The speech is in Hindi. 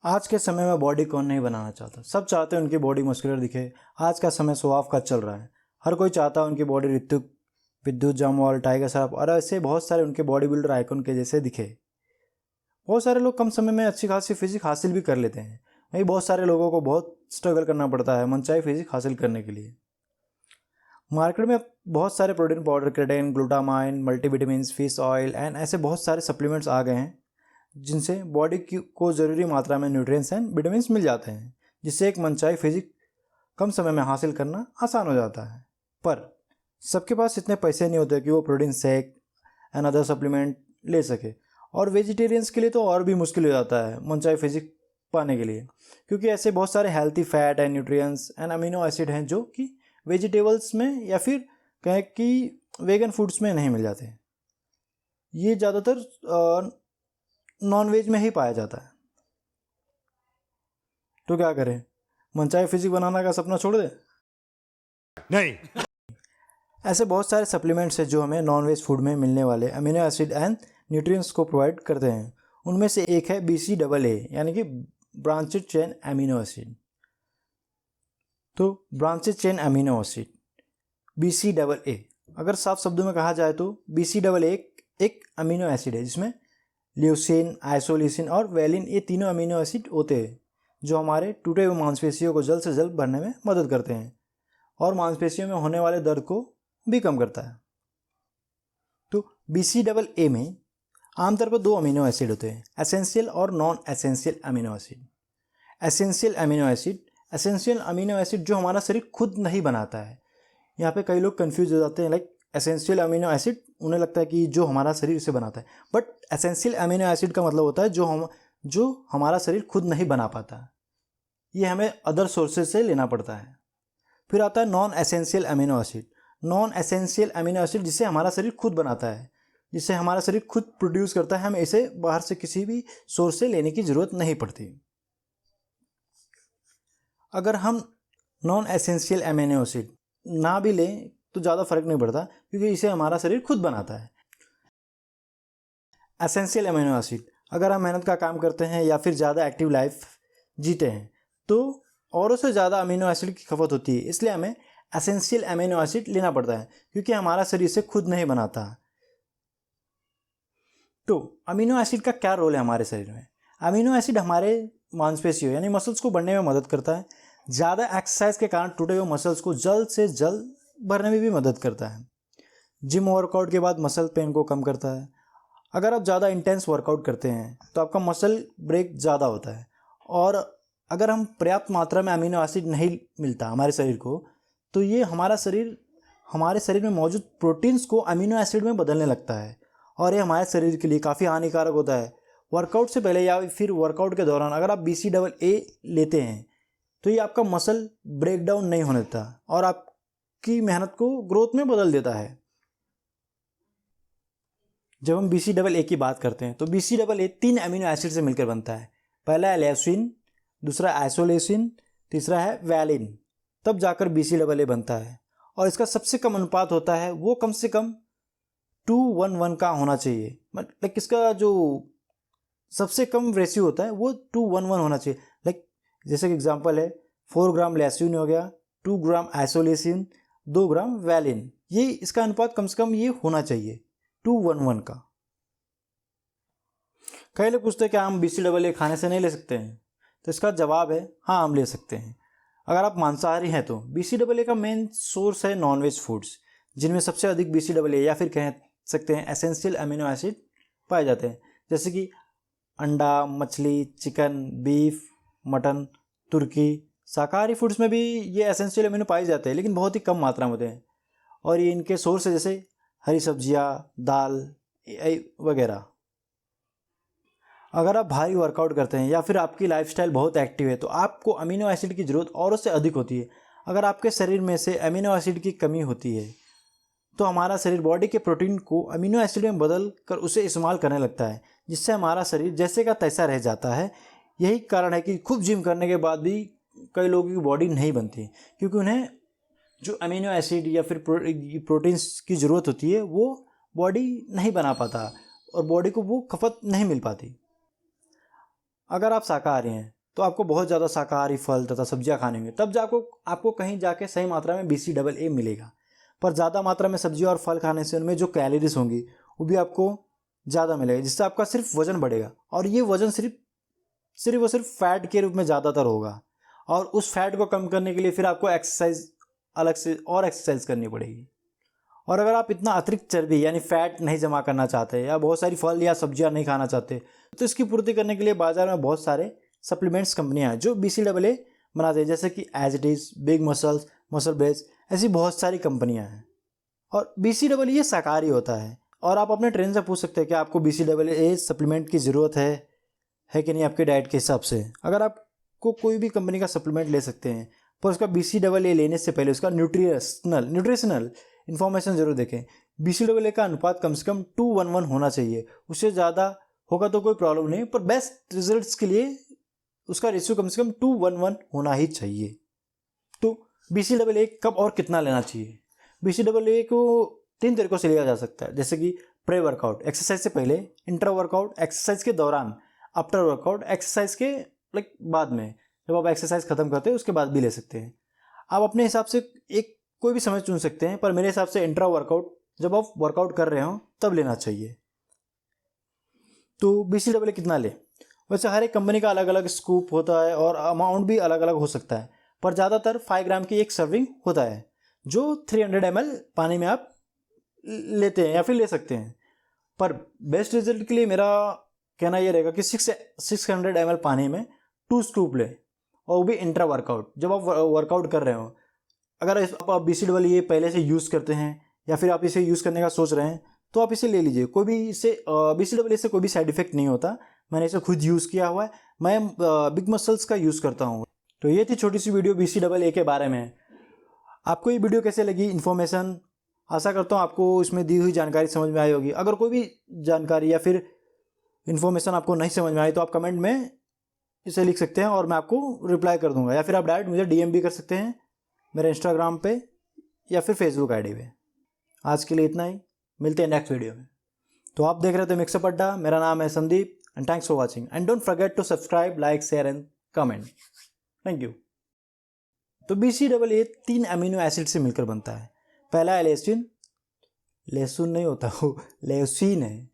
आज के समय में बॉडी कौन नहीं बनाना चाहता। सब चाहते हैं उनकी बॉडी मस्कुलर दिखे। आज का समय शो ऑफ का चल रहा है। हर कोई चाहता है उनकी बॉडी ऋतिक, विद्युत जामवाल, टाइगर श्रॉफ और ऐसे बहुत सारे उनके बॉडी बिल्डर आइकन के जैसे दिखे। बहुत सारे लोग कम समय में अच्छी खासी फिजिक हासिल भी कर लेते हैं। वहीं बहुत सारे लोगों को बहुत स्ट्रगल करना पड़ता है मनचाही फिजिक हासिल करने के लिए। मार्केट में बहुत सारे protein powder, creatine, glutamine, multivitamin, fish oil and ऐसे बहुत सारे सप्लीमेंट्स आ गए हैं जिनसे बॉडी को ज़रूरी मात्रा में न्यूट्रिएंट्स एंड विटामिन मिल जाते हैं, जिससे एक मनचाही फिजिक कम समय में हासिल करना आसान हो जाता है। पर सबके पास इतने पैसे नहीं होते कि वो protein shake and other supplement ले सके। और वेजिटेरियंस के लिए तो और भी मुश्किल हो जाता है मनचाही फिजिक पाने के लिए, क्योंकि ऐसे बहुत सारे healthy fat and nutrients and amino acid हैं जो कि वेजिटेबल्स में या फिर कहें कि वेगन फूड्स में नहीं मिल जाते। ये ज़्यादातर नॉन वेज में ही पाया जाता है। तो क्या करें, मनचाही फिजिक बनाना का सपना छोड़ दे? नहीं। ऐसे बहुत सारे सप्लीमेंट्स हैं जो हमें नॉन वेज फूड में मिलने वाले अमीनो एसिड एंड न्यूट्रिएंट्स को प्रोवाइड करते हैं। उनमें से एक है BCAA यानी कि ब्रांचेड चेन अमीनो एसिड। तो branched chain amino acid BCAA, अगर साफ शब्दों में कहा जाए तो BCAA एक अमीनो एसिड है जिसमें ल्यूसीन, आइसोल्यूसिन और वेलिन, ये तीनों अमीनो एसिड होते हैं जो हमारे टूटे हुए मांसपेशियों को जल्द से जल्द भरने में मदद करते हैं और मांसपेशियों में होने वाले दर्द को भी कम करता है। तो BCAA में आमतौर पर दो अमीनो एसिड होते हैं, एसेंशियल और non essential amino acid. Essential amino acid जो हमारा शरीर खुद नहीं बनाता है। यहाँ पे कई लोग कंफ्यूज हो जाते हैं, लाइक एसेंशियल अमीनो एसिड उन्हें लगता है कि जो हमारा शरीर उसे बनाता है, बट एसेंशियल अमीनो एसिड का मतलब होता है जो हमारा शरीर खुद नहीं बना पाता। ये हमें अदर सोर्सेज से लेना पड़ता है। फिर आता है non essential amino acid. Non essential amino acid जिसे हमारा शरीर खुद बनाता है, जिसे हमारा शरीर खुद प्रोड्यूस करता है, हमें इसे बाहर से किसी भी सोर्स से लेने की ज़रूरत नहीं पड़ती। अगर हम नॉन एसेंशियल अमीनो एसिड ना भी लें तो ज़्यादा फर्क नहीं पड़ता, क्योंकि इसे हमारा शरीर खुद बनाता है। एसेंशियल अमीनो एसिड, अगर हम मेहनत का काम करते हैं या फिर ज़्यादा एक्टिव लाइफ जीते हैं तो औरों से ज़्यादा अमीनो एसिड की खपत होती है, इसलिए हमें एसेंशियल अमीनो एसिड लेना पड़ता है क्योंकि हमारा शरीर इसे खुद नहीं बनाता। तो अमीनो एसिड का क्या रोल है हमारे शरीर में? अमीनो एसिड हमारे मांसपेशियों यानी मसल्स को बढ़ने में मदद करता है। ज़्यादा एक्सरसाइज के कारण टूटे हुए मसल्स को जल्द से जल्द भरने में भी मदद करता है। जिम वर्कआउट के बाद मसल पेन को कम करता है। अगर आप ज़्यादा इंटेंस वर्कआउट करते हैं तो आपका मसल ब्रेक ज़्यादा होता है, और अगर हम पर्याप्त मात्रा में अमीनो एसिड नहीं मिलता हमारे शरीर को तो ये हमारे शरीर में मौजूद प्रोटीन्स को अमीनो एसिड में बदलने लगता है, और ये हमारे शरीर के लिए काफ़ी हानिकारक होता है। वर्कआउट से पहले या फिर वर्कआउट के दौरान अगर आप BCAA लेते हैं तो ये आपका मसल ब्रेक डाउन नहीं होने देता और आपकी मेहनत को ग्रोथ में बदल देता है। जब हम BCAA की बात करते हैं तो BCAA 3 अमीनो एसिड से मिलकर बनता है। पहला है ल्यूसीन, दूसरा आइसोल्यूसिन, तीसरा है वैलिन, तब जाकर BCAA बनता है। और इसका सबसे कम अनुपात होता है वो कम से कम 2:1 का होना चाहिए। लाइक इसका जो सबसे कम रेशियो होता है वो 2:1 होना चाहिए। लाइक जैसे कि एग्जांपल है 4 ग्राम ल्यूसीन हो गया, 2 ग्राम आइसोल्यूसिन, 2 ग्राम वैलिन, ये इसका अनुपात कम से कम ये होना चाहिए 2:1 का। कई लोग पूछते हैं क्या हम BCAA खाने से नहीं ले सकते हैं? तो इसका जवाब है हाँ, हम ले सकते हैं। अगर आप मांसाहारी हैं तो BCAA का मेन सोर्स है नॉनवेज फूड्स, जिनमें सबसे अधिक BCAA या फिर कह सकते हैं एसेंशियल अमीनो एसिड पाए जाते हैं, जैसे कि अंडा, मछली, चिकन, बीफ, मटन, तुर्की। शाकाहारी फूड्स में भी ये एसेंशियल अमीनो पाए जाते हैं लेकिन बहुत ही कम मात्रा में होते हैं, और ये इनके सोर्स है जैसे हरी सब्जियाँ, दाल वगैरह। अगर आप भारी वर्कआउट करते हैं या फिर आपकी लाइफस्टाइल बहुत एक्टिव है तो आपको अमीनो एसिड की ज़रूरत औरों से अधिक होती है। अगर आपके शरीर में से अमीनो एसिड की कमी होती है तो हमारा शरीर बॉडी के प्रोटीन को अमीनो एसिड में बदल कर उसे इस्तेमाल करने लगता है, जिससे हमारा शरीर जैसे का तैसा रह जाता है। यही कारण है कि खूब जिम करने के बाद भी कई लोगों की बॉडी नहीं बनती, क्योंकि उन्हें जो अमीनो एसिड या फिर प्रोटीन्स की ज़रूरत होती है वो बॉडी नहीं बना पाता और बॉडी को वो खपत नहीं मिल पाती। अगर आप शाकाहारी हैं तो आपको बहुत ज़्यादा शाकाहारी फल तथा सब्जियां खानी होंगी, तब जाको आपको कहीं जाके सही मात्रा में BCAA मिलेगा। पर ज़्यादा मात्रा में सब्जी और फल खाने से उनमें जो कैलोरीज होंगी वो भी आपको ज़्यादा मिलेगा, जिससे आपका सिर्फ वजन बढ़ेगा। और ये वजन सिर्फ और सिर्फ फैट के रूप में ज़्यादातर होगा। और उस फैट को कम करने के लिए फिर आपको एक्सरसाइज अलग से और एक्सरसाइज करनी पड़ेगी। और अगर आप इतना अतिरिक्त चर्बी यानी फैट नहीं जमा करना चाहते या बहुत सारी फल या सब्जियां नहीं खाना चाहते, तो इसकी पूर्ति करने के लिए बाजार में बहुत सारे सप्लीमेंट्स कंपनियां हैं जो BCAA बनाते हैं, जैसे कि as it is, big muscles, muscle brace, ऐसी बहुत सारी कंपनियां हैं। और BCAA ये शाकाहारी होता है। और आप अपने ट्रेनर से पूछ सकते हैं कि आपको BCAA सप्लीमेंट की ज़रूरत है कि नहीं आपके डाइट के हिसाब से। अगर आपको कोई भी कंपनी का सप्लीमेंट ले सकते हैं, पर उसका BCAA लेने से पहले उसका न्यूट्रिशनल इन्फॉर्मेशन ज़रूर देखें। BCAA का अनुपात कम से कम 2:1 होना चाहिए। उससे ज़्यादा होगा तो कोई प्रॉब्लम नहीं, पर बेस्ट रिजल्ट्स के लिए उसका रेशियो कम से कम 2:1 होना ही चाहिए। तो BCAA कब और कितना लेना चाहिए? BCAA को 3 तरीक़ों से लिया जा सकता है, जैसे कि प्रे वर्कआउट एक्सरसाइज से पहले, इंट्रा वर्कआउट एक्सरसाइज के दौरान, आफ्टर वर्कआउट एक्सरसाइज के बाद में, जब आप एक्सरसाइज खत्म करते हैं उसके बाद भी ले सकते हैं। आप अपने हिसाब से एक कोई भी समय चुन सकते हैं, पर मेरे हिसाब से इंट्रा वर्कआउट जब आप वर्कआउट कर रहे हो तब लेना चाहिए। तो BCAA कितना ले? वैसे हर एक कंपनी का अलग अलग स्कूप होता है और अमाउंट भी अलग अलग हो सकता है, पर ज़्यादातर 5 ग्राम की एक सर्विंग होता है जो 300 ml पानी में आप लेते हैं या फिर ले सकते हैं। पर बेस्ट रिजल्ट के लिए मेरा कहना ये रहेगा कि 600 ml पानी में 2 स्कूप लें, और वो भी इंट्रा वर्कआउट जब आप वर्कआउट कर रहे हो। अगर आप BCAA पहले से यूज़ करते हैं या फिर आप इसे यूज़ करने का सोच रहे हैं तो आप इसे ले लीजिए। कोई भी इससे BCAA से कोई भी साइड इफेक्ट नहीं होता। मैंने इसे खुद यूज़ किया हुआ है। मैं बिग मसल्स का यूज़ करता हूँ। तो ये थी छोटी सी वीडियो BCAA के बारे में। आपको ये वीडियो कैसे लगी इन्फॉर्मेशन? आशा करता हूँ आपको इसमें दी हुई जानकारी समझ में आई होगी। अगर कोई भी जानकारी या फिर इन्फॉर्मेशन आपको नहीं समझ में आई तो आप कमेंट में इसे लिख सकते हैं और मैं आपको रिप्लाई कर दूंगा, या फिर आप डायरेक्ट मुझे DM भी कर सकते हैं मेरे इंस्टाग्राम पे या फिर फेसबुक ID पे। आज के लिए इतना ही, मिलते हैं नेक्स्ट वीडियो में। तो आप देख रहे थे मिक्सअप अड्डा। मेरा नाम है Sandeep and thanks for watching and don't forget to subscribe, like, share and comment. Thank you. तो BCAA 3 अमीनो एसिड से मिलकर बनता है। पहला है लेसिन, लेसुन नहीं होता, वो लेसिन है।